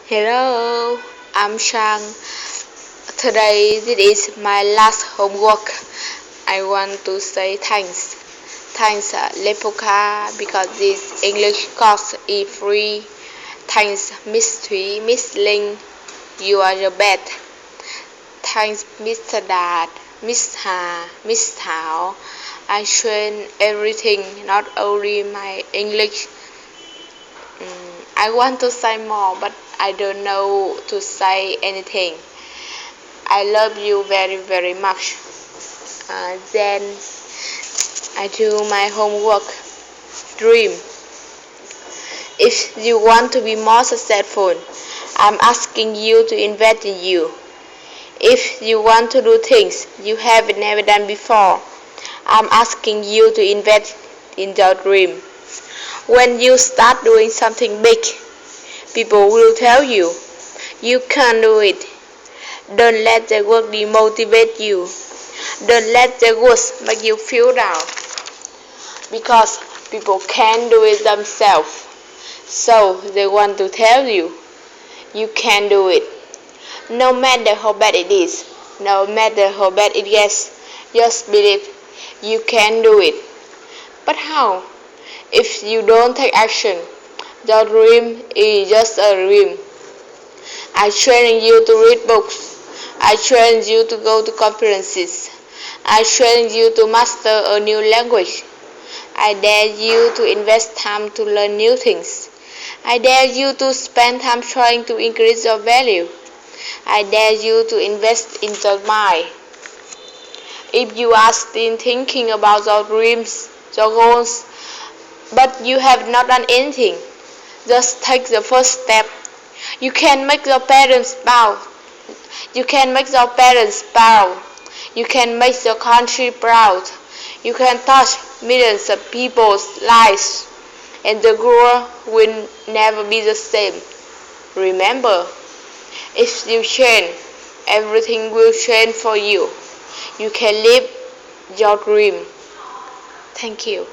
Hello, I'm Shang. Today this is my last homework. I want to say thanks. Thanks Lepoka because this English course is free. Thanks Miss Thủy, Miss Ling, you are the best. Thanks Mr. Dad, Miss Ha, Miss Thảo. I train everything, not only my English. I want to say more, but I don't know to say anything. I love you very, very much. Then I do my homework. Dream. If you want to be more successful, I'm asking you to invest in you. If you want to do things you have never done before, I'm asking you to invest in your dream. When you start doing something big, people will tell you, you can't do it. Don't let the work demotivate you. Don't let the words make you feel down. Because people can't do it themselves. So they want to tell you, you can do it. No matter how bad it is, no matter how bad it gets, just believe you can do it. But how? If you don't take action, your dream is just a dream. I train you to read books. I train you to go to conferences. I train you to master a new language. I dare you to invest time to learn new things. I dare you to spend time trying to increase your value. I dare you to invest in your mind. If you are still thinking about your dreams, your goals, but you have not done anything, just take the first step. You can make your parents proud. You can make your parents proud. You can make your country proud. You can touch millions of people's lives, and the world will never be the same. Remember, if you change, everything will change for you. You can live your dream. Thank you.